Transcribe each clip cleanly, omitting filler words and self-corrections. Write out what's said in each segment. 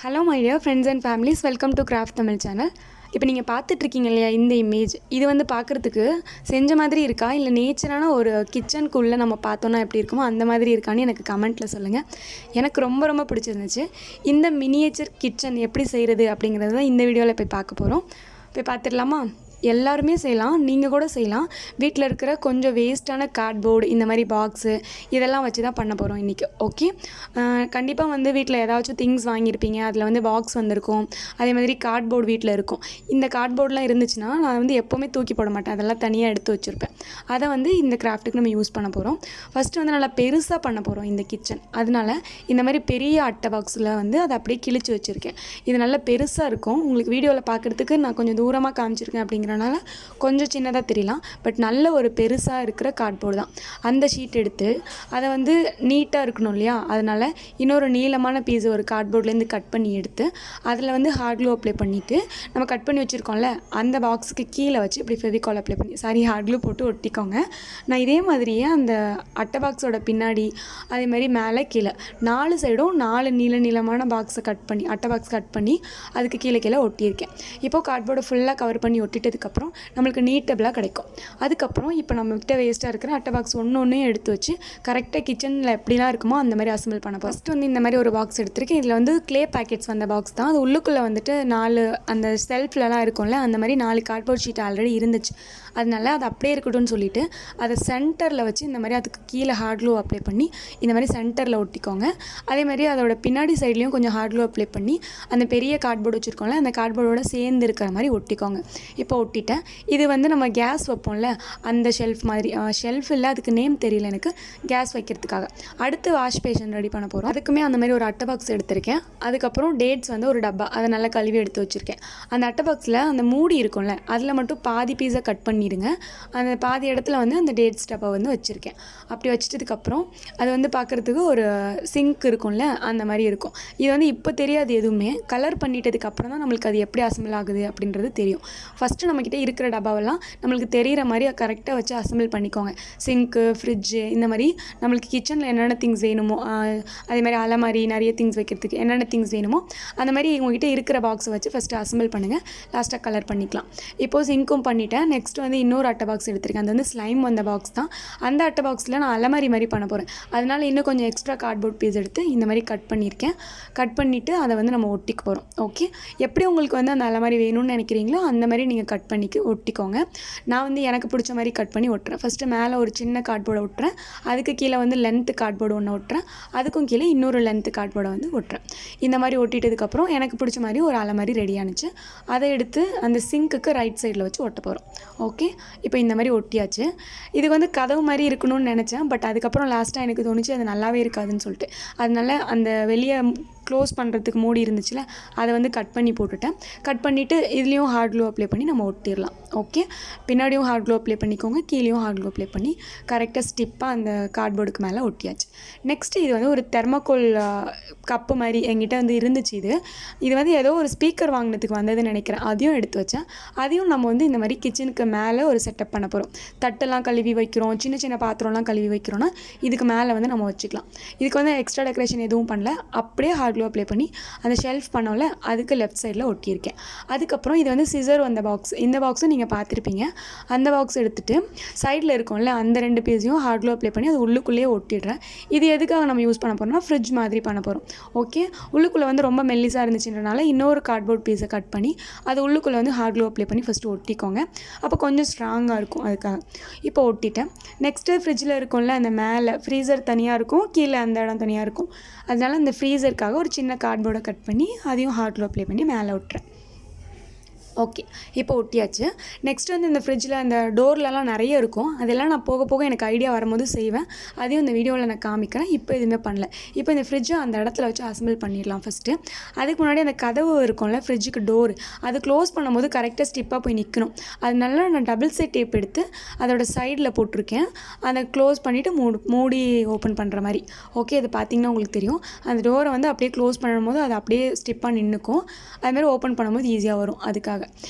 Hello my dear friends and families, welcome to craft Tamil channel. இப்போ நீங்கள் பார்த்துட்ருக்கீங்க இல்லையா இந்த இமேஜ், இது வந்து பார்க்குறதுக்கு செஞ்ச மாதிரி இருக்கா இல்லை நேச்சரான ஒரு கிச்சனுக்குள்ளே நம்ம பார்த்தோன்னா எப்படி இருக்குமோ அந்த மாதிரி இருக்கான்னு எனக்கு கமெண்ட்டில் சொல்லுங்கள். எனக்கு ரொம்ப ரொம்ப பிடிச்சிருந்துச்சு. இந்த மினியேச்சர் கிச்சன் எப்படி செய்கிறது அப்படிங்கிறது தான் இந்த வீடியோவில் போய் பார்க்க போகிறோம். போய் பார்த்துடலாமா? எல்லாருமே செய்யலாம், நீங்கள் கூட செய்யலாம். வீட்டில் இருக்கிற கொஞ்சம் வேஸ்ட்டான கார்ட்போர்டு, இந்த மாதிரி பாக்ஸு இதெல்லாம் வச்சு தான் பண்ண போகிறோம் இன்றைக்கி. ஓகே, கண்டிப்பாக வந்து வீட்டில் ஏதாச்சும் திங்ஸ் வாங்கியிருப்பீங்க, அதில் வந்து பாக்ஸ் வந்திருக்கும். அதே மாதிரி கார்ட்போர்டு வீட்டில் இருக்கும். இந்த கார்ட்போர்டெலாம் இருந்துச்சுன்னா நான் வந்து எப்போவுமே தூக்கி போட மாட்டேன், அதெல்லாம் தனியாக எடுத்து வச்சுருப்பேன். அதை வந்து இந்த கிராஃப்ட்டுக்கு நம்ம யூஸ் பண்ண போகிறோம். ஃபஸ்ட்டு வந்து நல்லா பெருசாக பண்ண போகிறோம் இந்த கிச்சன். அதனால் இந்த மாதிரி பெரிய அட்டை பாக்ஸில் வந்து அதை அப்படியே கிழிச்சு வச்சுருக்கேன். இது நல்லா பெருசாக இருக்கும். உங்களுக்கு வீடியோவில் பார்க்குறதுக்கு நான் கொஞ்சம் தூரமாக காமிச்சிருக்கேன் அப்படிங்கிறனால கொஞ்சம் சின்னதாக தெரியலாம். பட் நல்ல ஒரு பெருசாக இருக்கிற கார்ட்போர்டு தான். அந்த ஷீட் எடுத்து அதை வந்து நீட்டாக இருக்கணும் இல்லையா, அதனால் இன்னொரு நீளமான பீஸ் ஒரு கார்ட்போர்ட்லேருந்து கட் பண்ணி எடுத்து அதில் வந்து ஹார்ட் க்ளூ அப்ளை பண்ணிவிட்டு நம்ம கட் பண்ணி வச்சுருக்கோம்ல அந்த பாக்ஸுக்கு கீழே வச்சு இப்படி ஃபெவிகால் அப்ளை பண்ணி ஹார்ட் க்ளூ போட்டு ஒட்டிக்கோங்க. நான் இதே மாதிரியே அந்த அட்டை பாக்ஸோட பின்னாடி அதே மாதிரி மேலே கீழே 4 சைடும் 4 நீளமான பாக்ஸை அட்டை பாக்ஸ் கட் பண்ணி அதுக்கு கீழே ஒட்டியிருக்கேன். இப்போது கார்ட்போர்டை ஃபுல்லாக கவர் பண்ணி ஒட்டிட்டதுக்கப்புறம் நம்மளுக்கு நீட்டபிளாக கிடைக்கும். அதுக்கப்புறம் இப்போ நம்மகிட்ட வேஸ்ட்டாக இருக்கிற அட்டை பாக்ஸ் ஒன்று எடுத்து வச்சு கரெக்டாக கிச்சனில் எப்படிலாம் இருக்குமோ அந்த மாதிரி அசம்பிள் பண்ண. ஃபஸ்ட்டு வந்து இந்த மாதிரி ஒரு பாக்ஸ் எடுத்திருக்கேன். இதில் வந்து க்ளே பேக்கெட்ஸ் வந்த பாக்ஸ் தான். அது உள்ளுக்குள்ளே வந்துட்டு 4 அந்த செல்ஃப்லலாம் இருக்கும்ல அந்த மாதிரி 4 கார்ட்போர்ட் ஷீட் ஆல்ரெடி இருந்துச்சு. அதனால அது அப்படியே இருக்கட்டும்னு சொல்லிவிட்டு அதை சென்டரில் வச்சு இந்த மாதிரி அதுக்கு கீழே ஹார்ட் க்ளூ அப்ளை பண்ணி இந்த மாதிரி சென்டரில் ஒட்டிக்கோங்க. அதே மாதிரி அதோட பின்னாடி சைட்லேயும் கொஞ்சம் ஹார்ட் க்ளூ அப்ளை பண்ணி அந்த பெரிய கார்ட்போர்டு வச்சுருக்கோம்ல அந்த கார்ட்போர்டோட சேர்ந்து இருக்கிற மாதிரி ஒட்டிக்கோங்க. இப்போ ஒட்டிட்டேன். இது வந்து நம்ம கேஸ் வைப்போம்ல அந்த ஷெல்ஃப் மாதிரி, ஷெல்ஃப் இல்லை, அதுக்கு நேம் தெரியல எனக்கு, கேஸ் வைக்கிறதுக்காக. அடுத்து வாஷ் பேஷன் ரெடி பண்ண போகிறோம். அதுக்குமே அந்த மாதிரி ஒரு அட்டை பாக்ஸ் எடுத்திருக்கேன். அதுக்கப்புறம் டேட்ஸ் வந்து ஒரு டப்பா, அதை நல்லா கழுவி எடுத்து வச்சுருக்கேன். அந்த அட்டை பாக்ஸில் அந்த மூடி இருக்கும்ல அதில் மட்டும் பாதி பீஸை கட் பண்ணிடுங்க. அந்த பாதி இடத்துல வந்து அந்த டேட்ஸ் டப்பா வந்து வச்சுருக்கேன். அப்படி வச்சுட்டதுக்கப்புறம் அது வந்து பார்க்குறதுக்கு ஒரு சிங்க் இருக்கும்ல அந்த மாதிரி இருக்கும். இது வந்து இப்போ தெரியாது, எதுவுமே கலர் பண்ணிட்டதுக்கப்புறம் தான் நம்மளுக்கு அது எப்படி அசம்பிள் ஆகுது அப்படின்றது தெரியும். ஃபஸ்ட்டு நம்மக்கிட்ட இருக்கிற டப்பாவெல்லாம் நம்மளுக்கு தெரிகிற மாதிரி கரெக்டாக வச்சு அசம்பிள் பண்ணிக்கோங்க. சிங்க்கு, ஃப்ரிட்ஜு, இந்த மாதிரி நம்மளுக்கு கிச்சனில் என்னென்ன திங்ஸ் வேணுமோ, அதே மாதிரி அலமாரி நிறைய திங்ஸ் வைக்கிறதுக்கு என்னென்ன திங்ஸ் வேணுமோ அந்த மாதிரி உங்கள்கிட்ட இருக்கிற பாக்ஸை வச்சு ஃபஸ்ட்டு அசம்பிள் பண்ணுங்கள். லாஸ்ட்டாக கலர் பண்ணிக்கலாம். இப்போது சிங்க்கும் பண்ணிவிட்டேன். நெக்ஸ்ட் வந்து இன்னொரு அட்டை பாக்ஸ் எடுத்திருக்கேன். அது வந்து ஸ்லைம் வந்த பாக்ஸ் தான். அந்த அட்டை பாக்ஸில் நான் அலமாரி மாதிரி பண்ண போகிறேன். அதனால் இன்னும் கொஞ்சம் எக்ஸ்ட்ரா கார்ட்போர்ட் பீஸ் எடுத்து இந்த மாதிரி கட் பண்ணியிருக்கேன். கட் பண்ணிவிட்டு அதை வந்து நம்ம ஒட்டிக்க போகிறோம். ஓகே, எப்படி உங்களுக்கு வந்து அந்த அலமாரி வேணும்னு நினைக்கிறீங்களோ அந்த மாதிரி நீங்கள் கட் பண்ணி ஒட்டிக்கோங்க. நான் வந்து எனக்கு பிடிச்ச மாதிரி கட் பண்ணி ஒட்டுறேன். ஃபஸ்ட்டு மேலே ஒரு சின்ன கார்ட்போர்டை ஒட்டுறேன். அதுக்கு கீழே வந்து லென்த்து கார்ட்போர்டு ஒன்று ஒட்டுறேன். அதுக்கும் கீழே இன்னொரு லென்த்து கார்ட்போர்டை வந்து ஒட்டுறேன். இந்த மாதிரி ஒட்டிட்டதுக்கப்புறம் எனக்கு பிடிச்ச மாதிரி ஒரு அலமாரி ரெடி ஆனிச்சு. அதை எடுத்து அந்த சிங்க்குக்கு ரைட் சைடில் வச்சு ஒட்ட போகிறோம். ஓகே, இப்போ இந்த மாதிரி ஒட்டியாச்சு. இது வந்து கதவு மாதிரி இருக்கணும்னு நினச்சேன். பட் அதுக்கப்புறம் லாஸ்ட்டாக எனக்கு தோணுச்சு அது நல்லாவே இருக்காதுன்னு சொல்லிட்டு, அதனால அந்த வெளியே க்ளோஸ் பண்ணுறதுக்கு மூடி இருந்துச்சுல அதை வந்து கட் பண்ணி போட்டுட்டேன். கட் பண்ணிவிட்டு இதுலேயும் ஹார்ட் க்ளூ அப்ளை பண்ணி நம்ம ஒட்டிடலாம். ஓகே, பின்னாடியும் ஹார்ட் க்ளூ அப்ளை பண்ணிக்கோங்க, கீழேயும் ஹார்ட் க்ளூ அப்ளை பண்ணி கரெக்டாக ஸ்டிப்பாக அந்த கார்ட்போர்டுக்கு மேலே ஒட்டியாச்சு. நெக்ஸ்ட்டு இது வந்து ஒரு தெர்மோகோல் கப்பு மாதிரி என்கிட்ட வந்து இருந்துச்சு. இது வந்து ஏதோ ஒரு ஸ்பீக்கர் வாங்கினதுக்கு வந்ததுன்னு நினைக்கிறேன். அதையும் எடுத்து வச்சேன். அதையும் நம்ம வந்து இந்த மாதிரி கிச்சனுக்கு மேலே ஒரு செட்டப் பண்ண போகிறோம். தட்டெல்லாம் கழுவி வைக்கிறோம், சின்ன சின்ன பாத்திரம்லாம் கழுவி வைக்கிறோன்னா இதுக்கு மேலே வந்து நம்ம வச்சுக்கலாம். இதுக்கு வந்து எக்ஸ்ட்ரா டெக்கரேஷன் எதுவும் பண்ணல, அப்படியே ஹார்ட் க்ளூ அப்ளை பண்ணி அந்த ஷெல்ஃப் பண்ணோம்ல அதுக்கு லெஃப்ட் சைடில் ஒட்டியிருக்கேன். அதுக்கப்புறம் இது வந்து சிசர் வந்த பாக்ஸ். இந்த பாக்ஸும் நீங்கள் பார்த்துருப்பீங்க. அந்த பாக்ஸ் எடுத்துகிட்டு சைடில் இருக்கும்ல அந்த 2 பீஸையும் ஹார்ட் க்ளூ அப்ளை பண்ணி அது உள்ளுக்குள்ளேயே ஒட்டிடுறேன். இது எதுக்காக நம்ம யூஸ் பண்ண போகிறோம்னா ஃப்ரிட்ஜ் மாதிரி பண்ண போகிறோம். ஓகே, உள்ளுக்குள்ளே வந்து ரொம்ப மெல்லிஸாக இருந்துச்சுன்றனால இன்னொரு கார்ட்போர்ட் பீஸை கட் பண்ணி அது உள்ளுக்குள்ளே வந்து ஹார்ட் க்ளூ அப்ளை பண்ணி ஃபஸ்ட்டு ஒட்டிக்கோங்க. அப்போ கொஞ்சம் ஸ்ட்ராங்காக இருக்கும், அதுக்காக இப்போ ஒட்டிட்டேன். நெக்ஸ்ட்டு ஃப்ரிட்ஜில் இருக்கும்ல அந்த மேலே ஃப்ரீசர் தனியாக இருக்கும், கீழே அந்த இடம் தனியாக இருக்கும். அதனால் அந்த ஃப்ரீசருக்காக ஒரு சின்ன கார்ட்போர்டை கட் பண்ணி அதையும் ஹார்ட் க்ளூ அப்ளை பண்ணி மேலே ஒட்டுறேன். ஓகே, இப்போ ஒட்டியாச்சு. நெக்ஸ்ட் வந்து இந்த ஃப்ரிட்ஜில் அந்த டோர்லலாம் நிறைய இருக்கும். அதெல்லாம் நான் போக போக எனக்கு ஐடியா வரும்போது செய்வேன். அதையும் இந்த வீடியோவில் நான் காமிக்கிறேன். இப்போ எதுவுமே பண்ணல. இப்போ இந்த ஃப்ரிட்ஜை அந்த இடத்துல வச்சு அசம்பிள் பண்ணிடலாம் ஃபஸ்ட்டு. அதுக்கு முன்னாடி அந்த கதவு இருக்கும்ல ஃப்ரிட்ஜுக்கு டோர், அது க்ளோஸ் பண்ணும்போது கரெக்டாக ஸ்டிப்பாக போய் நிற்கணும். அதனால நான் டபுள் சைட் டேப் எடுத்து அதோட சைடில் போட்டிருக்கேன். அதை க்ளோஸ் பண்ணிவிட்டு மூடி ஓப்பன் பண்ணுற மாதிரி. ஓகே, அது பார்த்திங்கன்னா உங்களுக்கு தெரியும். அந்த டோரை வந்து அப்படியே க்ளோஸ் பண்ணும்போது அது அப்படியே ஸ்டிப்பாக நின்றுக்கும். அதுமாதிரி ஓப்பன் பண்ணும்போது ஈஸியாக வரும். அதுக்காக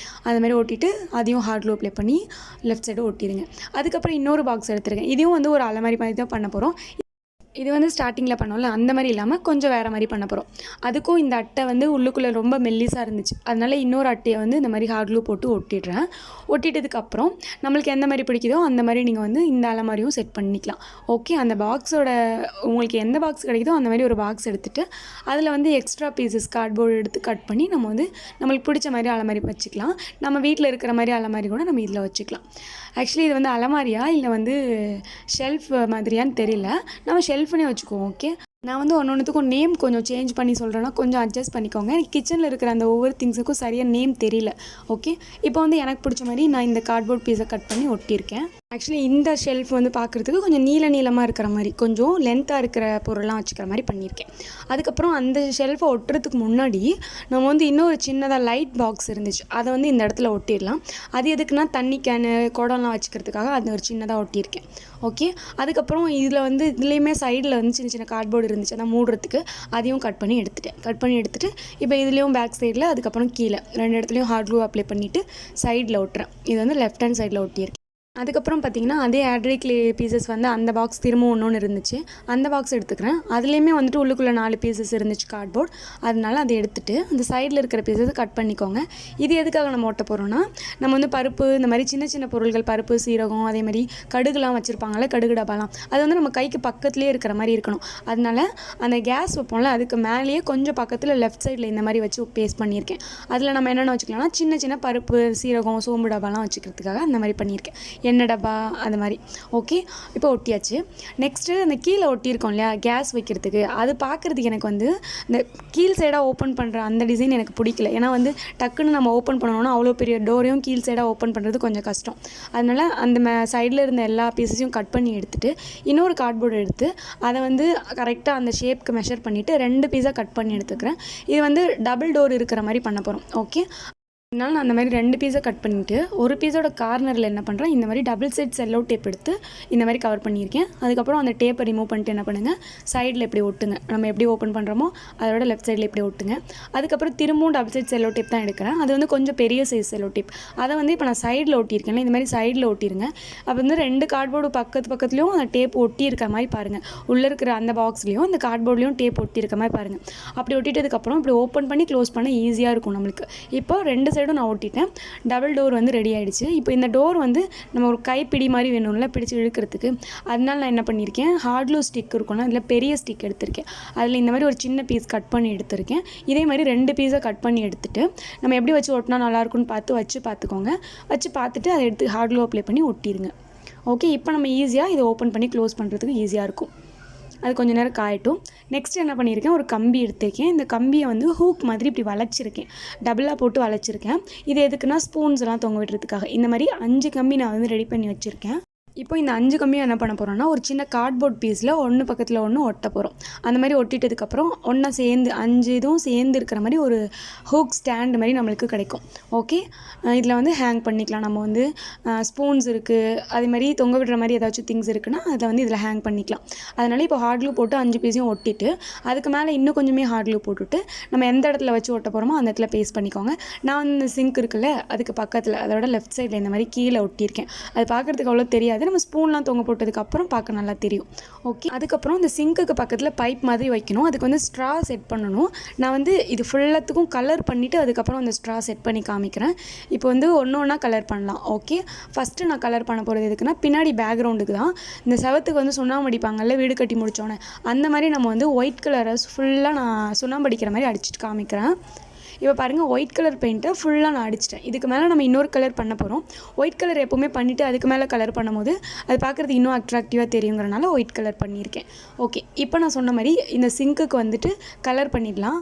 அது மாதிரி ஒட்டிட்டு அதையும் ஹார்ட் க்ளூ அப்ளை பண்ணி லெஃப்ட் சைடு ஒட்டிடுங்க. அதுக்கப்புறம் இன்னொரு பாக்ஸ் எடுத்துருக்கேன். இதையும் வந்து ஒரு அலமாரி மாதிரி தான் பண்ண போகிறோம். இது வந்து ஸ்டார்டிங்கில் பண்ணோம்ல அந்த மாதிரி இல்லாமல் கொஞ்சம் வேறு மாதிரி பண்ண போகிறோம். அதுக்கும் இந்த அட்டை வந்து உள்ளுக்குள்ளே ரொம்ப மெல்லிஸாக இருந்துச்சு, அதனால் இன்னொரு அட்டையை வந்து இந்த மாதிரி ஹார்ட் க்ளூ போட்டு ஒட்டிடுறேன். ஒட்டிட்டதுக்கப்புறம் நம்மளுக்கு எந்த மாதிரி பிடிக்குதோ அந்த மாதிரி நீங்கள் வந்து இந்த அலமாரியும் செட் பண்ணிக்கலாம். ஓகே, அந்த பாக்ஸோட உங்களுக்கு எந்த பாக்ஸ் கிடைக்குதோ அந்த மாதிரி ஒரு பாக்ஸ் எடுத்துகிட்டு அதில் வந்து எக்ஸ்ட்ரா பீசஸ் கார்ட்போர்டு எடுத்து கட் பண்ணி நம்ம வந்து நம்மளுக்கு பிடிச்ச மாதிரி அலமாரி வச்சுக்கலாம். நம்ம வீட்டில் இருக்கிற மாதிரி அலமாரி கூட நம்ம இதில் வச்சுக்கலாம். ஆக்சுவலி இது வந்து அலமாரியா இல்லை வந்து ஷெல்ஃப் மாதிரியான்னு தெரியல, நம்ம ஷெல்ஃப்னே வச்சுக்குவோம். ஓகே, நான் வந்து ஒன்றுத்துக்கும் நேம் கொஞ்சம் சேஞ்ச் பண்ணி சொல்கிறேன்னா கொஞ்சம் அட்ஜஸ்ட் பண்ணிக்கோங்க. எனக்கு கிச்சனில் இருக்கிற அந்த ஒவ்வொரு திங்ஸுக்கும் சரியாக நேம் தெரியல. ஓகே, இப்போ வந்து எனக்கு பிடிச்ச மாதிரி நான் இந்த கார்ட்போர்ட் பீஸை கட் பண்ணி ஒட்டியிருக்கேன். ஆக்சுவலி இந்த ஷெல்ஃப் வந்து பார்க்குறதுக்கு கொஞ்சம் நீளமாக இருக்கிற மாதிரி, கொஞ்சம் லென்த்தாக இருக்கிற பொருள்லாம் வச்சுக்கிற மாதிரி பண்ணியிருக்கேன். அதுக்கப்புறம் அந்த ஷெல்ஃபை ஒட்டுறதுக்கு முன்னாடி நம்ம வந்து இன்னொரு சின்னதாக லைட் பாக்ஸ் இருந்துச்சு, அதை வந்து இந்த இடத்துல ஒட்டிடலாம். அது எதுக்குன்னா தண்ணி கேனு குடம்லாம் வச்சுக்கிறதுக்காக அது ஒரு சின்னதாக ஒட்டியிருக்கேன். ஓகே, அதுக்கப்புறம் இதில் வந்து இதுலேயுமே சைடில் வந்து சின்ன சின்ன கார்ட்போர்டு இருந்துச்சு, அதை மூடுறதுக்கு அதையும் கட் பண்ணி எடுத்துகிட்டு இப்போ இதுலேயும் பேக் சைடில் அதுக்கப்புறம் கீழே 2 இடத்துலையும் ஹார்ட் க்ளூ அப்ளை பண்ணிவிட்டு சைடில் ஒட்டுறேன். இது வந்து லெஃப்ட் ஹேண்ட் சைடில் ஒட்டியிருக்கேன். அதுக்கப்புறம் பார்த்திங்கன்னா அதே ஆட்ரி கிளே பீசஸ் வந்து அந்த பாக்ஸ் திரும்ப ஒன்று இருந்துச்சு, அந்த பாக்ஸ் எடுத்துக்கிறேன். அதுலேயுமே வந்துட்டு உள்ளுக்குள்ளே 4 பீசஸ் இருந்துச்சு கார்ட்போர்ட், அதனால அதை எடுத்துகிட்டு அந்த சைடில் இருக்கிற பீசஸ் கட் பண்ணிக்கோங்க. இது எதுக்காக நம்ம ஓட்ட போகிறோன்னா, நம்ம வந்து பருப்பு இந்த மாதிரி சின்ன சின்ன பொருட்கள், பருப்பு, சீரகம், அதே மாதிரி கடுகுலாம் வச்சுருப்பாங்கள்ல, கடுகு டப்பாலாம், அது வந்து நம்ம கைக்கு பக்கத்துலேயே இருக்கிற மாதிரி இருக்கணும். அதனால அந்த கேஸ் வைப்போம்ல அதுக்கு மேலேயே கொஞ்சம் பக்கத்தில் லெஃப்ட் சைடில் இந்த மாதிரி வச்சு பேஸ்ட் பண்ணியிருக்கேன். அதில் நம்ம என்னென்ன வச்சுக்கலாம்னா சின்ன சின்ன பருப்பு, சீரகம், சோம்பு டப்பாலாம் வச்சுக்கிறதுக்காக அந்த மாதிரி பண்ணியிருக்கேன். எண்ணெய் டப்பா அந்த மாதிரி. ஓகே, இப்போ ஒட்டியாச்சு. நெக்ஸ்ட்டு அந்த கீழே ஒட்டியிருக்கோம் இல்லையா கேஸ் வைக்கிறதுக்கு, அது பார்க்குறதுக்கு எனக்கு வந்து இந்த கீழ் சைடாக ஓப்பன் பண்ணுற அந்த டிசைன் எனக்கு பிடிக்கல. ஏன்னா வந்து டக்குன்னு நம்ம ஓப்பன் பண்ணணும்னா அவ்வளோ பெரிய டோரையும் கீழ் சைடாக ஓப்பன் பண்ணுறது கொஞ்சம் கஷ்டம். அதனால் அந்த சைடில் இருந்த எல்லா பீஸஸையும் கட் பண்ணி எடுத்துகிட்டு இன்னொரு கார்ட்போர்டு எடுத்து அதை வந்து கரெக்டாக அந்த ஷேப்க்கு மெஷர் பண்ணிவிட்டு 2 பீஸாக கட் பண்ணி எடுத்துக்கிறேன். இது வந்து டபுள் டோர் இருக்கிற மாதிரி பண்ண போகிறோம். ஓகே, அதனால் நான் அந்த மாதிரி 2 பீஸை கட் பண்ணிவிட்டு ஒரு பீஸோட கார்னரில் என்ன பண்ணுறேன், இந்த மாதிரி டபுள் சைட் செல்லோ டேப் எடுத்து இந்த மாதிரி கவர் பண்ணியிருக்கேன். அதுக்கப்புறம் அந்த டேப்பை ரிமூவ் பண்ணிட்டு என்ன பண்ணுங்கள், சைடில் இப்படி ஒட்டுங்க. நம்ம எப்படி ஓப்பன் பண்ணுறோமோ அதோட லெஃப்ட் சைடில் இப்படி ஒட்டுங்க. அதுக்கப்புறம் திரும்பவும் டபுள் சைட் செல்லோ டேப் தான் எடுக்கிறேன். அது வந்து கொஞ்சம் பெரிய சைஸ் செல்லோ டேப், அதை வந்து இப்போ நான் சைடில் ஒட்டியிருக்கேன். இந்த மாதிரி சைடில் ஒட்டிடுங்க. அப்போ வந்து 2 கார்ட்போர்டு பக்கத்துலேயும் அந்த டேப் ஒட்டி இருக்க மாதிரி பாருங்கள். உள்ளே இருக்கிற அந்த பாக்ஸ்லேயும் அந்த கார்ட்போர்ட்லேயும் டேப் ஒட்டி இருக்க மாதிரி பாருங்கள். அப்படி ஒட்டிட்டதுக்கப்புறம் இப்படி ஓப்பன் பண்ணி க்ளோஸ் பண்ண ஈஸியாக இருக்கும் நம்மளுக்கு. இப்போ 2 சைடும் நான் ஒட்டிட்டேன். டபுள் டோர் வந்து ரெடி ஆகிடுச்சு. இப்போ இந்த டோர் வந்து நம்ம ஒரு கைப்பிடி மாதிரி வேணும்ல பிடிச்சி இழுக்கிறதுக்கு, அதனால நான் என்ன பண்ணியிருக்கேன், ஹார்ட் க்ளூ ஸ்டிக் இருக்கும்னா அதில் பெரிய ஸ்டிக் எடுத்திருக்கேன். அதில் இந்த மாதிரி ஒரு சின்ன பீஸ் கட் பண்ணி எடுத்திருக்கேன். இதே மாதிரி 2 பீஸை கட் பண்ணி எடுத்துகிட்டு நம்ம எப்படி வச்சு ஒட்டினா நல்லாயிருக்குன்னு பார்த்துக்கோங்க. வச்சு பார்த்துட்டு அதை எடுத்து ஹார்ட் க்ளூ அப்ளை பண்ணி ஒட்டிடுங்க. ஓகே, இப்போ நம்ம ஈஸியாக இதை ஓப்பன் பண்ணி க்ளோஸ் பண்ணுறதுக்கு ஈஸியாக இருக்கும். அது கொஞ்சம் நேரம் காயட்டும். நெக்ஸ்ட் என்ன பண்ணியிருக்கேன், ஒரு கம்பி எடுத்திருக்கேன். இந்த கம்பியை வந்து ஹூக் மாதிரி இப்படி வளைச்சிருக்கேன், டபுளாக போட்டு வளைச்சிருக்கேன். இது எதுக்குன்னா ஸ்பூன்ஸ் எல்லாம் தொங்க விடுறதுக்காக. இந்த மாதிரி 5 கம்பி நான் வந்து ரெடி பண்ணி வச்சுருக்கேன். இப்போ இந்த 5 கம்பியும் என்ன பண்ண போகிறோம்னா ஒரு சின்ன கார்ட்போர்ட் பீஸில் ஒன்று பக்கத்தில் ஒன்று ஒட்ட போகிறோம். அந்த மாதிரி ஒட்டிட்டதுக்கப்புறம் ஒன்றா சேர்ந்து 5 இதுவும் சேர்ந்து இருக்கிற மாதிரி ஒரு ஹூக் ஸ்டாண்ட் மாதிரி நம்மளுக்கு கிடைக்கும். ஓகே, இதில் வந்து ஹேங் பண்ணிக்கலாம். நம்ம வந்து ஸ்பூன்ஸ் இருக்குது, அதே மாதிரி தொங்க விடுற மாதிரி ஏதாச்சும் திங்ஸ் இருக்குன்னா அதை வந்து இதில் ஹேங் பண்ணிக்கலாம். அதனால் இப்போ ஹார்ட் க்ளூ போட்டு 5 பீஸையும் ஒட்டிட்டு அதுக்கு மேலே இன்னும் கொஞ்சமே ஹார்ட் க்ளூ போட்டுட்டு நம்ம எந்த இடத்துல வச்சு ஒட்ட போகிறோமோ அந்த இடத்துல பேஸ்ட் பண்ணிக்கோங்க. நான் வந்து சிங்க் இருக்குல்ல அதுக்கு பக்கத்தில் அதோட லெஃப்ட் சைடில் இந்த மாதிரி கீழே ஒட்டியிருக்கேன். அது பார்க்குறதுக்கு அவ்வளோ தெரியாது, நம்ம ஸ்பூன்லாம் தொங்க போட்டதுக்கப்புறம் பார்க்க நல்லா தெரியும். ஓகே, அதுக்கப்புறம் இந்த சிங்க்குக்கு பக்கத்தில் பைப் மாதிரி வைக்கணும். அதுக்கு வந்து ஸ்ட்ரா செட் பண்ணணும். நான் வந்து இது ஃபுல்லத்துக்கும் கலர் பண்ணிவிட்டு அதுக்கப்புறம் அந்த ஸ்ட்ரா செட் பண்ணி காமிக்கிறேன். இப்போ வந்து ஒன்றா கலர் பண்ணலாம். ஓகே, ஃபஸ்ட்டு நான் கலர் பண்ண போகிறது எதுக்குன்னா பின்னாடி பேக்ரவுண்டுக்கு தான். இந்த செவத்துக்கு வந்து சுண்ணாம்பு அடிப்பாங்கல்ல வீடு கட்டி முடித்தோன்னே, அந்த மாதிரி நம்ம வந்து ஒயிட் கலரை ஃபுல்லாக நான் சுண்ணாம்பு அடிக்கிற மாதிரி அடிச்சுட்டு காமிக்கிறேன். இப்போ பாருங்கள், ஒயிட் கலர் பெயிண்ட்டை ஃபுல்லாக நான் அடிச்சிட்டேன். இதுக்கு மேலே நம்ம இன்னொரு கலர் பண்ண போகிறோம். ஒயிட் கலர் எப்போவுமே பண்ணிவிட்டு அதுக்கு மேலே கலர் பண்ணும்போது அது பார்க்குறதுக்கு இன்னும் அட்ராக்டிவாக தெரியுங்கிறனால ஒயிட் கலர் பண்ணியிருக்கேன். ஓகே, இப்போ நான் சொன்ன மாதிரி இந்த சிங்க்குக்கு வந்துட்டு கலர் பண்ணிடலாம்.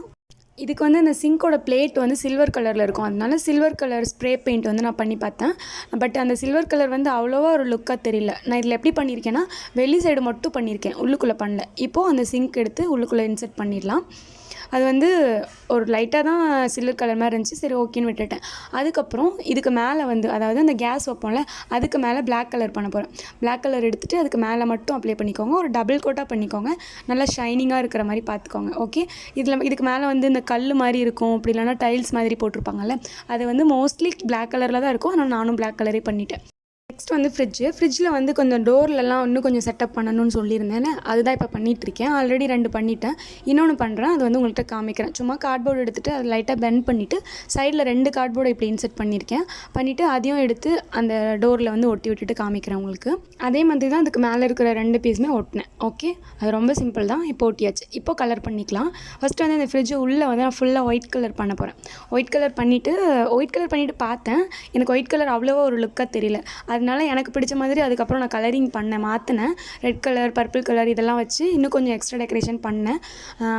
இதுக்கு வந்து அந்த சிங்கோட பிளேட் வந்து சில்வர் கலரில் இருக்கும், அதனால சில்வர் கலர் ஸ்ப்ரே பெயிண்ட் வந்து நான் பண்ணி பார்த்தேன். பட் அந்த சில்வர் கலர் வந்து அவ்வளோவா ஒரு லுக்காக தெரியல. நான் இதில் எப்படி பண்ணியிருக்கேன்னா வெளி சைடு மட்டும் பண்ணியிருக்கேன், உள்ளுக்குள்ளே பண்ணல. இப்போது அந்த சிங்க் எடுத்து உள்ளுக்குள்ளே இன்செர்ட் பண்ணிடலாம். அது வந்து ஒரு லைட்டாக தான் சில்வர் கலர் மாதிரி இருந்துச்சு, சரி ஓகேன்னு விட்டுட்டேன். அதுக்கப்புறம் இதுக்கு மேலே வந்து அதாவது அந்த கேஸ் வைப்போம்ல அதுக்கு மேலே பிளாக் கலர் பண்ண போகிறேன். பிளாக் கலர் எடுத்துகிட்டு அதுக்கு மேலே மட்டும் அப்ளை பண்ணிக்கோங்க. ஒரு டபுள் கோட்டாக பண்ணிக்கோங்க, நல்லா ஷைனிங்காக இருக்கிற மாதிரி பார்த்துக்கோங்க. ஓகே, இதுக்கு மேலே வந்து இந்த கல் மாதிரி இருக்கும், அப்படி இல்லைனா டைல்ஸ் மாதிரி போட்டிருப்பாங்கல்ல, அது வந்து மோஸ்ட்லி பிளாக் கலரில் தான் இருக்கும். ஆனால் நானும் பிளாக் கலரே பண்ணிட்டேன். நெக்ஸ்ட் வந்து ஃப்ரிட்ஜில் வந்து கொஞ்சம் டோர்லலாம் இன்னும் கொஞ்சம் செட்டப் பண்ணணும்னு சொல்லியிருந்தேன். அதுதான் இப்போ பண்ணிகிட்ருக்கேன். ஆல்ரெடி 2 பண்ணிட்டேன். இன்னொன்று பண்ணுறேன், அது வந்து உங்கள்கிட்ட காமிக்கிறேன். சும்மா கார்ட்போர்டு எடுத்துகிட்டு அதை லைட்டாக பெண்ட் பண்ணிவிட்டு சைடில் 2 கார்ட்போர்டை இப்படி இன்செர்ட் பண்ணியிருக்கேன். பண்ணிவிட்டு அதையும் எடுத்து அந்த டோரில் வந்து ஒட்டி விட்டுட்டு காமிக்கிறேன் உங்களுக்கு. அதே மாதிரி தான் அதுக்கு மேலே இருக்கிற 2 பீஸுமே ஒட்டினேன். ஓகே, அது ரொம்ப சிம்பிள் தான். இப்போ ஒட்டியாச்சு. இப்போ கலர் பண்ணிக்கலாம். ஃபஸ்ட்டு வந்து அந்த ஃப்ரிட்ஜு உள்ளே வந்து நான் ஃபுல்லாக ஒயிட் கலர் பண்ண போகிறேன். ஒயிட் கலர் பண்ணிவிட்டு பார்த்தேன். எனக்கு ஒயிட் கலர் அவ்வளோவா ஒரு லுக்காக தெரியல. அதனால எனக்கு பிடிச்ச மாதிரி அதுக்கப்புறம் நான் கலரிங் மாற்றினேன். ரெட் கலர், பர்பிள் கலர் இதெல்லாம் வச்சு இன்னும் கொஞ்சம் எக்ஸ்ட்ரா டெக்கரேஷன் பண்ணேன்.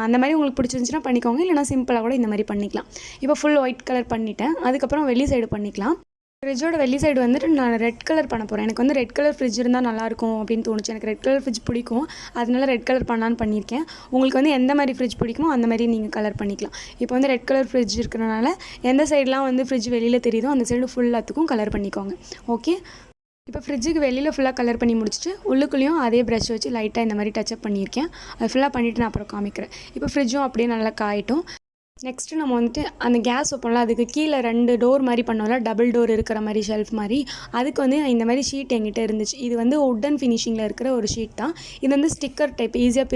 அந்த மாதிரி உங்களுக்கு பிடிச்சிருந்துச்சுன்னா பண்ணிக்கோங்க, இல்லைனா சிம்பிளாக கூட இந்த மாதிரி பண்ணிக்கலாம். இப்போ ஃபுல் ஒயிட் கலர் பண்ணிட்டேன். அதுக்கப்புறம் வெளி சைடு பண்ணிக்கலாம். ஃப்ரிட்ஜோட வெளி சைடு வந்துட்டு நான் ரெட் கலர் பண்ண போகிறேன். எனக்கு வந்து ரெட் கலர் ஃப்ரிட்ஜ் இருந்தால் நல்லாயிருக்கும் அப்படின்னு தோணுச்சு. எனக்கு ரெட் கலர் ஃப்ரிட்ஜ் பிடிக்கும், அதனால ரெட் கலர் பண்ணலான்னு பண்ணியிருக்கேன். உங்களுக்கு வந்து எந்த மாதிரி ஃப்ரிட்ஜ் பிடிக்குமோ அந்த மாதிரி நீங்கள் கலர் பண்ணிக்கலாம். இப்போ வந்து ரெட் கலர் ஃப்ரிட்ஜ் இருக்கிறனால எந்த சைடெலாம் வந்து ஃப்ரிட்ஜ் வெளியில் தெரியுதோ அந்த சைடு ஃபுல்லாத்துக்கும் கலர் பண்ணிக்கோங்க. ஓகே, இப்போ ஃப்ரிட்ஜுக்கு வெளியில் ஃபுல்லாக கலர் பண்ணி முடிச்சுட்டு உள்ளுக்குள்ளேயும் அதே ப்ரஷ் வச்சு லைட்டாக இந்த மாதிரி டச்சப் பண்ணியிருக்கேன். அது ஃபுல்லாக பண்ணிவிட்டு நான் அப்புறம் காமிக்கிறேன். இப்போ ஃப்ரிட்ஜும் அப்படியே நல்லா காயட்டும். நெக்ஸ்ட்டு நம்ம வந்துட்டு அந்த கேஸ் வைப்போம்ல, அதுக்கு கீழே 2 டோர் மாதிரி பண்ணோம்ல, டபுள் டோர் இருக்கிற மாதிரி ஷெல்ஃப் மாதிரி. அதுக்கு வந்து இந்த மாதிரி ஷீட் என்கிட்ட இருந்துச்சு. இது வந்து உட்டன் ஃபினிஷிங்கில் இருக்கிற ஒரு ஷீட் தான். இது வந்து ஸ்டிக்கர் டைப், ஈஸியாக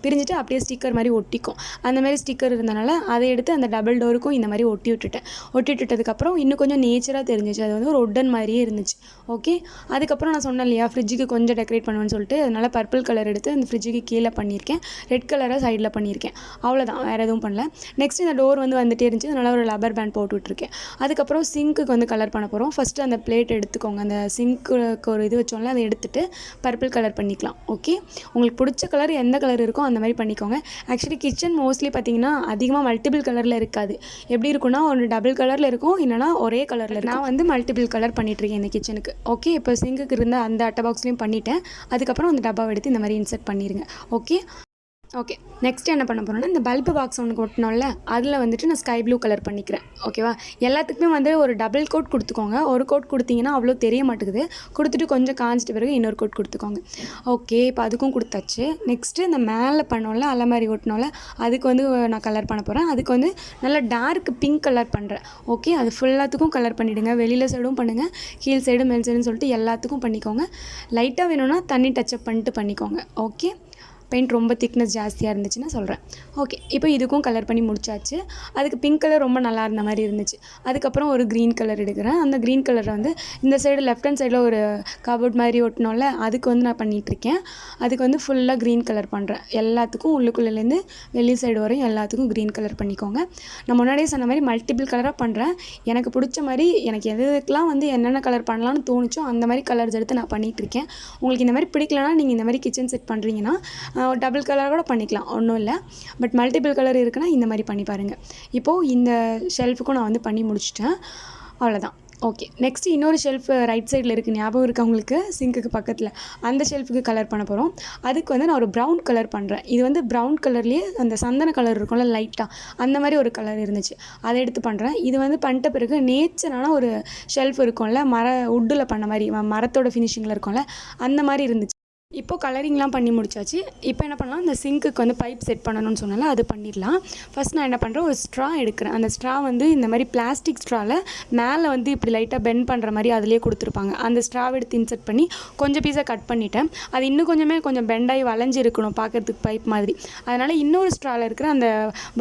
பிரிஞ்சிட்டு அப்படியே ஸ்டிக்கர் மாதிரி ஒட்டிக்கும். அந்த மாதிரி ஸ்டிக்கர் இருந்தனால அதை எடுத்து அந்த டபுள் டோருக்கும் இந்த மாதிரி ஒட்டி விட்டுட்டதுக்கப்புறம் இன்னும் கொஞ்சம் நேச்சராக தெரிஞ்சிச்சு. அது வந்து ஒரு உட்டன் மாதிரியே இருந்துச்சு. ஓகே, அதுக்கப்புறம் நான் சொன்னேன் இல்லையா ஃப்ரிட்ஜுக்கு கொஞ்சம் டெக்கரேட் பண்ணுவேன்னு சொல்லிட்டு, அதனால் பர்பிள் கலர் எடுத்து அந்த ஃப்ரிட்ஜுக்கு கீழே பண்ணியிருக்கேன். ரெட் கலரை சைடில் பண்ணியிருக்கேன். அவ்வளோதான், வேறு எதுவும் பண்ணல. நெக்ஸ்ட் இந்த டோர் வந்துட்டே இருந்துச்சு, அதனால் ஒரு லப்பர் பேண்ட் போட்டு விட்டுருக்கேன். அதுக்கப்புறம் சிங்க்குக்கு வந்து கலர் பண்ண போகிறோம். ஃபஸ்ட்டு அந்த பிளேட் எடுத்துக்கோங்க. அந்த சிங்க்குக்கு ஒரு இது வச்சோம்ல, அதை எடுத்துகிட்டு பர்பிள் கலர் பண்ணிக்கலாம். ஓகே, உங்களுக்கு பிடிச்ச கலர் எந்த கலர் இருக்கோ அந்த மாதிரி பண்ணிக்கோங்க. ஆக்சுவலி கிச்சன் மோஸ்ட்லி பார்த்தீங்கன்னா அதிகமாக மல்டிபிள் கலரில் இருக்காது. எப்படி இருக்குன்னா ஒன்று டபுள் கலரில் இருக்கும், இல்லைனா ஒரே கலரில் இருக்கும். நான் வந்து மல்டிபிள் கலர் பண்ணிகிட்ருக்கேன் இந்த கிச்சனுக்கு. ஓகே, இப்போ சிங்க்குக்கு இருந்த அந்த அட்டை பாக்ஸ்லேயும் பண்ணிவிட்டேன். அதுக்கப்புறம் அந்த டப்பாவை எடுத்து இந்த மாதிரி இன்சர்ட் பண்ணிடுங்க. ஓகே, நெக்ஸ்ட் என்ன பண்ண போகிறோன்னா, இந்த பல்பு பாக்ஸ் ஒன்று கொட்டினோம்ல, அதில் வந்துட்டு நான் ஸ்கை ப்ளூ கலர் பண்ணிக்கிறேன். ஓகேவா, எல்லாத்துக்குமே வந்து ஒரு டபுள் கோட் கொடுத்துக்கோங்க. ஒரு கோட் கொடுத்தீங்கன்னா அவ்வளோ தெரிய மாட்டேங்குது. கொடுத்துட்டு கொஞ்சம் காஞ்சிட்ட பிறகு இன்னொரு கோட் கொடுத்துக்கோங்க. ஓகே, இப்போ அதுக்கும் கொடுத்தாச்சு. நெக்ஸ்ட்டு இந்த மேலே பண்ணோம்ல, அலமாரி ஒட்டினோம்ல, அதுக்கு வந்து நான் கலர் பண்ண போகிறேன். அதுக்கு வந்து நல்லா டார்க் பிங்க் கலர் பண்ணுறேன். ஓகே, அது ஃபுல்லாத்துக்கும் கலர் பண்ணிவிடுங்க. வெளியில் சைடும் பண்ணுங்கள், கீழ் சைடு மேல் சைடுன்னு சொல்லிட்டு எல்லாத்துக்கும் பண்ணிக்கோங்க. லைட்டாக வேணும்னா தண்ணி டச்சப் பண்ணிட்டு பண்ணிக்கோங்க. ஓகே, பெயிண்ட் ரொம்ப திக்னஸ் ஜாஸ்தியாக இருந்துச்சுன்னா சொல்கிறேன். ஓகே, இப்போ இதுக்கும் கலர் பண்ணி முடிச்சாச்சு. அதுக்கு பிங்க் கலர் ரொம்ப நல்லா இருந்த மாதிரி இருந்துச்சு. அதுக்கப்புறம் ஒரு க்ரீன் கலர் எடுக்கிறேன். அந்த க்ரீன் கலரை வந்து இந்த சைடு லெஃப்ட் ஹேண்ட் சைடில் ஒரு கபோர்ட் மாதிரி ஒட்டினோம்ல, அதுக்கு வந்து நான் பண்ணிகிட்ருக்கேன். அதுக்கு வந்து ஃபுல்லாக க்ரீன் கலர் பண்ணுறேன். எல்லாத்துக்கும் உள்ளுக்குள்ளேருந்து வெளி சைடு வரையும் எல்லாத்துக்கும் க்ரீன் கலர் பண்ணிக்கோங்க. நான் முன்னாடியே சொன்ன மாதிரி மல்டிபிள் கலராக பண்ணுறேன். எனக்கு பிடிச்ச மாதிரி எனக்கு எதுக்கெலாம் வந்து என்னென்ன கலர் பண்ணலான்னு தோணுச்சோ அந்த மாதிரி கலர்ஸ் எடுத்து நான் பண்ணிகிட்ருக்கேன். உங்களுக்கு இந்த மாதிரி பிடிக்கலனா நீங்கள் இந்த மாதிரி கிச்சன் செட் பண்ணுறீங்கன்னா டபுள் கலர் கூட பண்ணிக்கலாம், ஒன்றும் இல்லை. பட் மல்டிபிள் கலர் இருக்குன்னா இந்த மாதிரி பண்ணி பாருங்கள். இப்போது இந்த ஷெல்ஃபுக்கும் நான் வந்து பண்ணி முடிச்சிட்டேன். அவ்வளோதான். ஓகே, நெக்ஸ்ட் இன்னொரு ஷெல்ஃப் ரைட் சைடில் இருக்குது, ஞாபகம் இருக்குது அவங்களுக்கு, சிங்க்குக்கு பக்கத்தில். அந்த ஷெல்ஃபுக்கு கலர் பண்ண போகிறோம். அதுக்கு வந்து நான் ஒரு ப்ரௌன் கலர் பண்ணுறேன். இது வந்து ப்ரௌன் கலர்லேயே அந்த சந்தன கலர் இருக்கும்ல லைட்டாக, அந்த மாதிரி ஒரு கலர் இருந்துச்சு, அதை எடுத்து பண்ணுறேன். இது வந்து பண்ணிட்ட பிறகு நேச்சரான ஒரு ஷெல்ஃப் இருக்கும்ல, உட்டில் பண்ண மாதிரி, மரத்தோட ஃபினிஷிங்கில் இருக்கும்ல, அந்த மாதிரி இருந்துச்சு. இப்போது கலரிங்லாம் பண்ணி முடிச்சாச்சு. இப்போ என்ன பண்ணலாம், இந்த சிங்க்குக்கு வந்து பைப் செட் பண்ணணும்னு சொன்னால அது பண்ணிடலாம். ஃபஸ்ட் நான் என்ன பண்ணுறேன், ஒரு ஸ்ட்ரா எடுக்கிறேன். அந்த ஸ்ட்ரா வந்து இந்த மாதிரி பிளாஸ்டிக் ஸ்ட்ராவில் மேலே வந்து இப்படி லைட்டாக பெண்ட் பண்ணுற மாதிரி அதிலே கொடுத்துருப்பாங்க. அந்த ஸ்ட்ராவை எடுத்து இன்செர்ட் பண்ணி கொஞ்சம் பீஸை கட் பண்ணிவிட்டேன். அது இன்னும் கொஞ்சம் பெண்டாகி வளைஞ்சி இருக்கணும் பார்க்குறதுக்கு பைப் மாதிரி. அதனால் இன்னொரு ஸ்ட்ராவில் இருக்கிற அந்த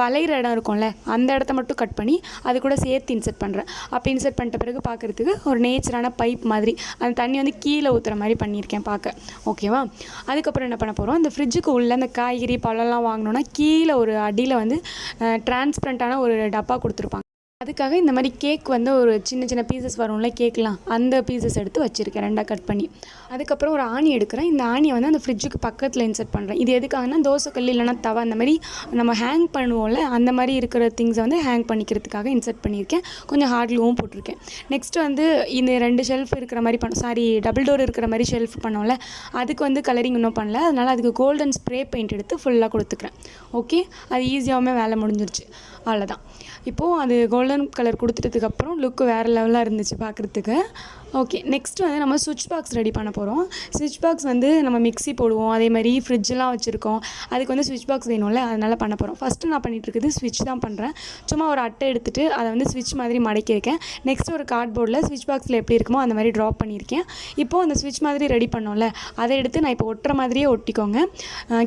வளைகிற இடம் இருக்கும்ல, அந்த இடத்த மட்டும் கட் பண்ணி அது கூட சேர்த்து இன்செர்ட் பண்ணுறேன். அப்போ இன்செர்ட் பண்ணிட்ட பிறகு பார்க்குறதுக்கு ஒரு நேச்சரான பைப் மாதிரி, அந்த தண்ணி வந்து கீழே ஊற்றுற மாதிரி பண்ணியிருக்கேன் பார்க்க. ஓகேவா, அதுக்கப்புறம் என்ன பண்ண போகிறோம், அந்த ஃப்ரிட்ஜுக்கு உள்ள அந்த காய்கறி பழம்லாம் வாங்கினோன்னா கீழே ஒரு அடியில் வந்து டிரான்ஸ்பரண்ட்டான ஒரு டப்பா கொடுத்துருப்பாங்க. அதுக்காக இந்த மாதிரி கேக் வந்து ஒரு சின்ன பீசஸ் வரும்ல கேக்லாம், அந்த பீசஸ் எடுத்து வச்சுருக்கேன் 2ஆக கட் பண்ணி. அதுக்கப்புறம் ஒரு ஆணி எடுக்கிறேன். இந்த ஆணியை வந்து அந்த ஃப்ரிட்ஜுக்கு பக்கத்தில் இன்செர்ட் பண்ணுறேன். இது எதுக்காகனா தோசைக்கல் இல்லைனா தவா அந்த மாதிரி நம்ம ஹேங் பண்ணுவோம்ல, அந்த மாதிரி இருக்கிற திங்ஸை வந்து ஹேங் பண்ணிக்கிறதுக்காக இன்செர்ட் பண்ணியிருக்கேன். கொஞ்சம் ஹார்ட் க்ளூவும் போட்டிருக்கேன். நெக்ஸ்ட்டு வந்து இந்த 2 ஷெல்ஃப் இருக்கிற மாதிரி டபுள் டோர் இருக்கிற மாதிரி ஷெல்ஃப் பண்ணோம்ல, அதுக்கு வந்து கலரிங் இன்னும் பண்ணல. அதனால் அதுக்கு கோல்டன் ஸ்ப்ரே பெயிண்ட் எடுத்து ஃபுல்லாக கொடுத்துக்கிறேன். ஓகே, அது ஈஸியாகவுமே வேலை முடிஞ்சிருச்சு. அவ்வளோதான். இப்போது அது கோல்டன் கலர் கொடுத்துட்டதுக்கப்புறம் லுக்கு வேறு லெவலாக இருந்துச்சு பார்க்குறதுக்கு. ஓகே, நெக்ஸ்ட் வந்து நம்ம சுவிட்ச் பாக்ஸ் ரெடி பண்ண போகிறோம். சுவிட்ச் பாக்ஸ் வந்து நம்ம மிக்ஸி போடுவோம், அதே மாதிரி ஃப்ரிட்ஜெலாம் வச்சுருக்கோம். அதுக்கு வந்து சுவிட்ச் பாக்ஸ் வேணும்ல, அதனால் பண்ண போகிறோம். ஃபஸ்ட்டு நான் பண்ணிகிட்ருக்குது ஸ்விட்ச் தான் பண்ணுறேன். சும்மா ஒரு அட்டை எடுத்துகிட்டு அதை வந்து ஸ்விட்ச் மாதிரி மடக்கியிருக்கேன். நெக்ஸ்ட் ஒரு கார்ட்போர்டில் ஸ்விட்ச் பாக்ஸில் எப்படி இருக்குமோ அந்த மாதிரி ட்ராப் பண்ணியிருக்கேன். இப்போது அந்த ஸ்விட்ச் மாதிரி ரெடி பண்ணோம்ல, அதை எடுத்து நான் இப்போ ஒட்டுற மாதிரியே ஒட்டிக்கோங்க.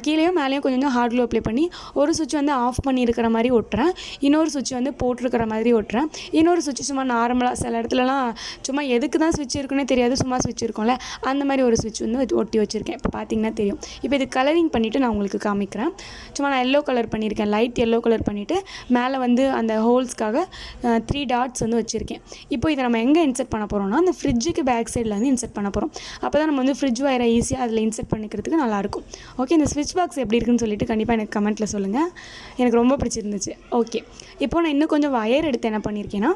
கீழேயும் மேலேயும் கொஞ்சம் ஹார்ட் க்ளூ அப்ளை பண்ணி ஒரு சுவிட்ச் வந்து ஆஃப் பண்ணியிருக்கிற மாதிரி ஒட்டுறேன், இன்னொரு சுவிட்ச் வந்து போட்டிருக்கிற மாதிரி ஒட்டுறேன். இன்னொரு சுவிட்ச் சும்மா நார்மலாக சில இடத்துலலாம் சும்மா எதுக்கு தான் ஸ்விட்ச் இருக்குன்னே தெரியாது, சும்மா ஸ்விட்ச் இருக்கும்ல, அந்த மாதிரி ஒரு ஸ்விட்ச் வந்து ஒட்டி வச்சுருக்கேன். இப்போ பார்த்தீங்கன்னா தெரியும். இப்போ இது கலரிங் பண்ணிவிட்டு நான் உங்களுக்கு காமிக்கிறேன். சும்மா நான் எல்லோ கலர் பண்ணியிருக்கேன், லைட் எல்லோ கலர் பண்ணிவிட்டு மேலே வந்து அந்த ஹோல்ஸ்க்காக 3 டாட்ஸ் வந்து வச்சுருக்கேன். இப்போ இதை நம்ம எங்கே இன்செர்ட் பண்ண போகிறோம்னா, அந்த ஃப்ரிட்ஜுக்கு பேக் சைடில் வந்து இன்செர்ட் பண்ண போகிறோம். அப்போ தான் நம்ம வந்து ஃப்ரிட்ஜ் வயரை ஈஸியாக அதில் இன்செர்ட் பண்ணிக்கிறதுக்கு நல்லாயிருக்கும். ஓகே, இந்த ஸ்விட்ச் பாக்ஸ் எப்படி இருக்குன்னு சொல்லிட்டு கண்டிப்பாக எனக்கு கமெண்ட்டில் சொல்லுங்கள். எனக்கு ரொம்ப பிடிச்சிருந்துச்சு. ஓகே, இப்போ நான் இன்னும் கொஞ்சம் வயர் எடுத்து என்ன பண்ணியிருக்கேன்னா,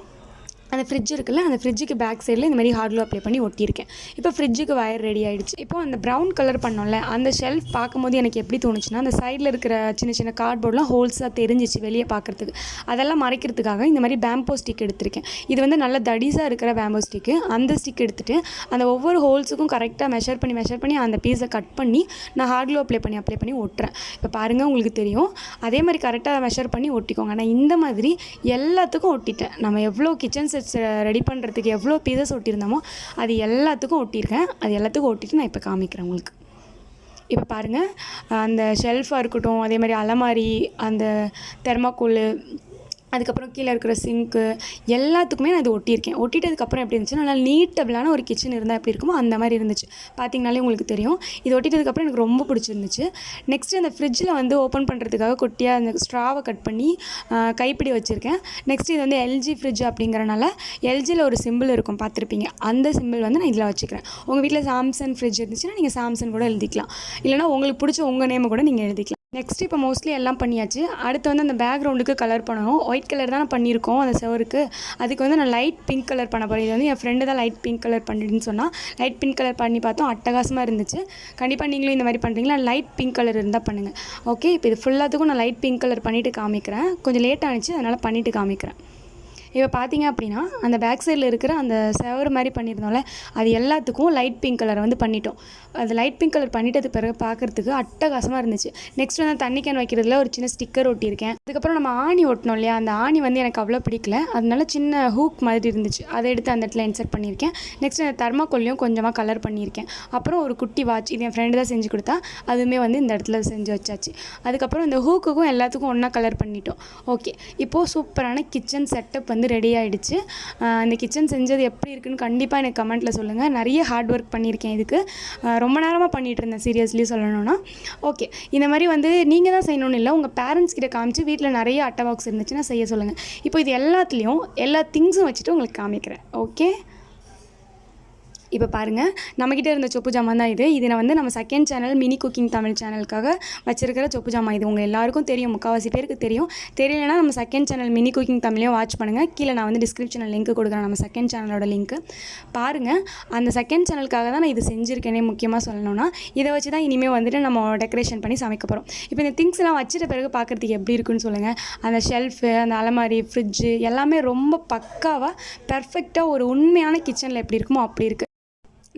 அந்த ஃப்ரிட்ஜ் இருக்குல்ல, அந்த ஃப்ரிட்ஜுக்கு பேக் சைடில் இந்த மாதிரி ஹார்ட் க்ளூ அப்ளை பண்ணி ஒட்டியிருக்கேன். இப்போ ஃப்ரிட்ஜுக்கு வயர் ரெடி ஆகிடுச்சு. இப்போ அந்த ப்ரௌன் கலர் பண்ணோம்ல, அந்த ஷெல்ஃப் பார்க்கும்போது எனக்கு எப்படி தோணுச்சுன்னா, அந்த சைடில் இருக்கிற சின்ன சின்ன கார்ட்போர்ட்லாம் ஹோல்ஸாக தெரிஞ்சிச்சு வெளியே பார்க்குறதுக்கு. அதெல்லாம் மறைக்கிறதுக்காக இந்த மாதிரி பேம்போ ஸ்டிக் எடுத்திருக்கேன். இது வந்து நல்ல தடிசாக இருக்கிற பேம்போ ஸ்டிக்கு. அந்த ஸ்டிக் எடுத்துகிட்டு அந்த ஒவ்வொரு ஹோல்ஸுக்கும் கரெக்டாக மெஷர் பண்ணி அந்த பீஸை கட் பண்ணி நான் ஹார்ட் க்ளூ அப்ளை பண்ணி ஒட்டுறேன். இப்போ பாருங்கள், உங்களுக்கு தெரியும். அதே மாதிரி கரெக்டாக மெஷர் பண்ணி ஒட்டிக்கோங்க. நான் இந்த மாதிரி எல்லாத்துக்கும் ஒட்டிட்டேன். நம்ம எவ்வளோ கிச்சன் ரெடி பண்ணுறதுக்கு எவ்வளோ பீசஸ் ஒட்டியிருந்தோமோ அது எல்லாத்துக்கும் ஒட்டியிருக்கேன். அது எல்லாத்துக்கும் ஒட்டிட்டு நான் இப்போ காமிக்கிறேன் உங்களுக்கு. இப்போ பாருங்கள், அந்த ஷெல்ஃபாக இருக்கட்டும், அதே மாதிரி அலமாரி, அந்த தெர்மாக்கோல், அதுக்கப்புறம் கீழே இருக்கிற சிங்க்கு எல்லாத்துக்குமே நான் இது ஒட்டியிருக்கேன். ஒட்டிட்டதுக்கப்புறம் எப்படி இருந்துச்சு, நல்லா நீட்டபிளான ஒரு கிச்சன் இருந்தால் எப்படி இருக்குமோ அந்த மாதிரி இருந்துச்சு. பார்த்திங்கனாலே உங்களுக்கு தெரியும். இது ஒட்டிட்டதுக்கப்புறம் எனக்கு ரொம்ப பிடிச்சிருந்துச்சு. நெக்ஸ்ட்டு அந்த ஃப்ரிட்ஜில் வந்து ஓப்பன் பண்ணுறதுக்காக குட்டியாக அந்த ஸ்ட்ராவை கட் பண்ணி கைப்பிடி வச்சுருக்கேன். நெக்ஸ்ட் இது வந்து எல்ஜி ஃப்ரிட்ஜ் அப்படிங்கிறனால எல்ஜியில் ஒரு சிம்பிள் இருக்கும், பார்த்துருப்பீங்க. அந்த சிம்பிள் வந்து நான் இதில் வச்சுக்கிறேன். உங்கள் வீட்டில் சாம்சங் ஃப்ரிட்ஜ் இருந்துச்சுன்னா நீங்கள் சாம்சங் கூட எழுதிக்கலாம், இல்லைனா உங்களுக்கு பிடிச்ச உங்கள் நேமை கூட நீங்கள் எழுதிக்கலாம். நெக்ஸ்ட் இப்போ மோஸ்ட்லி எல்லாம் பண்ணியாச்சு. அடுத்து வந்து அந்த பேக்ரவுண்டுக்கு கலர் பண்ணணும். ஒயிட் கலர் தான் பண்ணியிருக்கோம் அந்த செவருக்கு. அதுக்கு வந்து நான் லைட் பிங்க் கலர் பண்ண போகிறேன். இது வந்து என் ஃப்ரெண்டு தான் லைட் பிங்க் கலர் பண்ணிடுன்னு சொன்னால் லைட் பிங்க் கலர் பண்ணி பார்த்தோம், அட்டகாசமாக இருந்துச்சு. கண்டிப்பாக நீங்களும் இந்த மாதிரி பண்ணுறீங்களா? லைட் பிங்க் கலர் இருந்தால் பண்ணுங்கள். ஓகே, இப்போ இது ஃபுல்லாத்துக்கும் நான் லைட் பிங்க் கலர் பண்ணிவிட்டு காமிக்கிறேன். கொஞ்சம் லேட் ஆனிச்சு, அதனால் பண்ணிவிட்டு காமிக்கிறேன். இப்போ பார்த்தீங்க அப்படின்னா அந்த பேக் சைடில் இருக்கிற அந்த செவர் மாதிரி பண்ணியிருந்தோம்ல, அது எல்லாத்துக்கும் லைட் பிங்க் கலரை வந்து பண்ணிட்டோம். அது லைட் பிங்க் கலர் பண்ணிட்டது பிறகு பார்க்குறதுக்கு அட்டகாசமாக இருந்துச்சு. நெக்ஸ்ட் வந்து தண்ணி கேன் வைக்கிறதுல ஒரு சின்ன ஸ்டிக்கர் ஒட்டியிருக்கேன். அதுக்கப்புறம் நம்ம ஆணி ஒட்டணும் இல்லையா, அந்த ஆணி வந்து எனக்கு அவ்வளோ பிடிக்கல, அதனால சின்ன ஹூக் மாதிரி இருந்துச்சு, அதை எடுத்து அந்த இடத்துல இன்சர்ட் பண்ணியிருக்கேன். நெக்ஸ்ட் அந்த தெர்மாக்கோல்லையும் கொஞ்சமாக கலர் பண்ணியிருக்கேன். அப்புறம் ஒரு குட்டி வாட்ச், இது என் ஃப்ரெண்டு தான் செஞ்சு கொடுத்தா, அதுவுமே வந்து இந்த இடத்துல செஞ்சு வச்சாச்சு. அதுக்கப்புறம் இந்த ஹூக்குக்கும் எல்லாத்துக்கும் ஒன்றா கலர் பண்ணிட்டோம். ஓகே, இப்போது சூப்பரான கிச்சன் செட்டப் வந்து ரெடி ஆகிடுச்சு. இந்த கிச்சன் செஞ்சது எப்படி இருக்குன்னு கண்டிப்பாக எனக்கு கமெண்ட்டில் சொல்லுங்கள். நிறைய ஹார்ட் ஒர்க் பண்ணியிருக்கேன் இதுக்கு. ரொம்ப நேரமாக பண்ணிகிட்டு இருந்தேன், சீரியஸ்லி சொல்லணும்னா. ஓகே, இந்த மாதிரி வந்து நீங்கள் தான் செய்யணும்னு இல்லை, உங்கள் பேரண்ட்ஸ் கிட்ட காமிச்சு வீட்டில் நிறைய அட்டை பாக்ஸ் இருந்துச்சுன்னா செய்ய சொல்லுங்கள். இப்போ இது எல்லாத்துலேயும் எல்லா திங்ஸும் வச்சுட்டு உங்களுக்கு காமிக்கிறேன். ஓகே, இப்போ பாருங்கள், நம்மக்கிட்ட இருந்த சொப்பு ஜாமான் தான் இது. இதை நான் வந்து நம்ம second channel mini cooking Tamil சேனலுக்காக வச்சிருக்கிற சொப்பு ஜாமான். இது உங்கள் எல்லாருக்கும் தெரியும், முக்கால்வாசி பேருக்கு தெரியும். தெரியலைன்னா நம்ம செகண்ட் சேனல் மினி குக்கிங் தமிழையும் வாட்ச் பண்ணுங்கள். கீழே நான் வந்து டிஸ்கிரிப்ஷனில் லிங்க் கொடுக்குறேன், நம்ம செகண்ட் சேனலோட லிங்க்கு பாருங்கள். அந்த செகண்ட் சேனலுக்காக தான் நான் இது செஞ்சுருக்கேனே. முக்கியமாக சொல்லணும்னா இதை வச்சு தான் இனிமேல் வந்துட்டு நம்ம டெக்கரேஷன் பண்ணி சமைக்க போகிறோம். இப்போ இந்த திங்ஸ்லாம் வச்சுட்ட பிறகு பார்க்குறதுக்கு எப்படி இருக்குன்னு சொல்லுங்கள். அந்த ஷெல்ஃபு, அந்த அலமாரி, ஃப்ரிட்ஜு எல்லாமே ரொம்ப பக்காவாக பெர்ஃபெக்டாக ஒரு உண்மையான கிச்சனில் எப்படி இருக்குமோ அப்படி இருக்குது.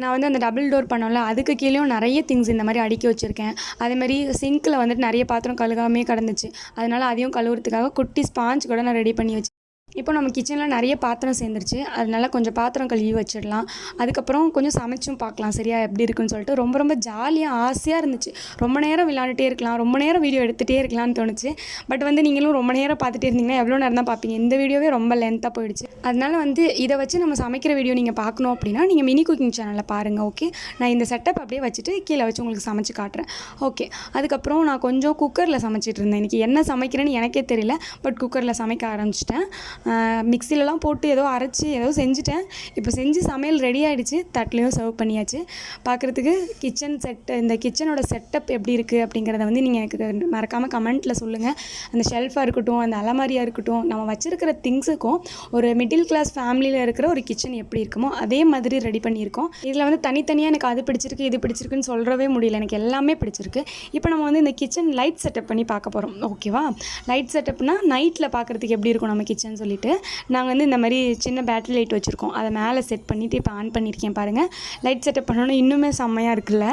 நான் வந்து அந்த டபுள் டோர் பண்ணோம்ல, அதுக்கு கீழேயும் நிறைய திங்ஸ் இந்த மாதிரி அடுக்கி வச்சுருக்கேன். அதேமாதிரி சிங்க்கில் வந்துட்டு நிறைய பாத்திரம் கழுகாமே கிடந்துச்சு, அதனால் அதையும் கழுவுறதுக்காக குட்டி ஸ்பாஞ்ச் கூட நான் ரெடி பண்ணி வச்சு. இப்போ நம்ம கிச்சனில் நிறைய பாத்திரம் சேர்ந்துருச்சு, அதனால கொஞ்சம் பாத்திரம் கழுவி வச்சிடலாம். அதுக்கப்புறம் கொஞ்சம் சமைச்சும் பார்க்கலாம் சரியா எப்படி இருக்குன்னு சொல்லிட்டு. ரொம்ப ரொம்ப ஜாலியாக ஆசையாக இருந்துச்சு. ரொம்ப நேரம் விளையாண்டுட்டே இருக்கலாம், ரொம்ப நேரம் வீடியோ எடுத்துகிட்டே இருக்கலாம்னு தோணுச்சு. பட் வந்து நீங்களும் ரொம்ப நேரம் பார்த்துட்டே இருந்தீங்கன்னா எவ்வளோ நேரம் தான் பார்ப்பீங்க. இந்த வீடியோவே ரொம்ப லென்த்தாக போயிடுச்சு. அதனால் வந்து இதை வச்சு நம்ம சமைக்கிற வீடியோ நீங்கள் பார்க்கணும் அப்படின்னா நீங்கள் மினி குக்கிங் சேனலில் பாருங்கள். ஓகே, நான் இந்த செட்டப் அப்படியே வச்சுட்டு கீழே வச்சு உங்களுக்கு சமைச்சு காட்டுறேன். ஓகே, அதுக்கப்புறம் நான் கொஞ்சம் குக்கரில் சமைச்சிட்டு இருந்தேன். இன்றைக்கி என்ன சமைக்கிறேன்னு எனக்கே தெரியல, பட் குக்கரில் சமைக்க ஆரம்பிச்சிட்டேன். மிக்சிலலாம் போட்டு ஏதோ அரைச்சி ஏதோ செஞ்சுட்டேன். இப்போ செஞ்சு சமையல் ரெடி ஆகிடுச்சு, தட்டிலையும் சர்வ் பண்ணியாச்சு. பார்க்குறதுக்கு கிச்சன் இந்த கிச்சனோட செட்டப் எப்படி இருக்குது அப்படிங்கிறத வந்து நீங்கள் எனக்கு மறக்காமல் கமெண்ட்டில் சொல்லுங்கள். அந்த ஷெல்ஃபாக இருக்கட்டும், அந்த அலமாரியாக இருக்கட்டும், நம்ம வச்சுருக்கிற திங்ஸுக்கும் ஒரு மிடில் கிளாஸ் ஃபேமிலியில் இருக்கிற ஒரு கிச்சன் எப்படி இருக்குமோ அதே மாதிரி ரெடி பண்ணியிருக்கோம். இதில் வந்து தனித்தனியாக எனக்கு அது பிடிச்சிருக்கு இது பிடிச்சிருக்குன்னு சொல்கிறவே முடியல, எனக்கு எல்லாமே பிடிச்சிருக்கு. இப்போ நம்ம வந்து இந்த கிச்சன் லைட் செட்டப் பண்ணி பார்க்க போகிறோம். ஓகேவா, லைட் செட்டப்னா நைட்டில் பார்க்குறதுக்கு எப்படி இருக்கும் நம்ம கிச்சன் சொல்லி சொல்லிட்டு நாங்கள் வந்து இந்த மாதிரி சின்ன பேட்டரி லைட் வச்சுருக்கோம். அதை மேலே செட் பண்ணிவிட்டு இப்போ ஆன் பண்ணியிருக்கேன் பாருங்கள். லைட் செட்டப் பண்ணோன்னா இன்னுமே செம்மையாக இருக்குல்ல.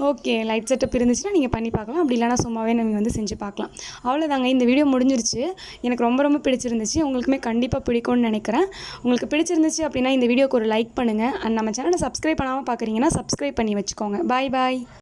ஓகே, லைட் செட்டப் இருந்துச்சுன்னா நீங்கள் பண்ணி பார்க்கலாம். அப்படி இல்லைனா சும்மாவே நீங்கள் வந்து செஞ்சு பார்க்கலாம். அவ்வளோதாங்க, இந்த வீடியோ முடிஞ்சிருச்சு. எனக்கு ரொம்ப ரொம்ப பிடிச்சிருந்துச்சு. உங்களுக்குமே கண்டிப்பாக பிடிக்கும்னு நினைக்கிறேன். உங்களுக்கு பிடிச்சிருந்துச்சு அப்படின்னா இந்த வீடியோக்கு ஒரு லைக் பண்ணுங்கள். அண்ட் நம்ம சேனலை சப்ஸ்கிரைப் பண்ணாமல் பார்க்குறீங்கன்னா சப்ஸ்கிரைப் பண்ணி வச்சுக்கோங்க. பாய் பாய்.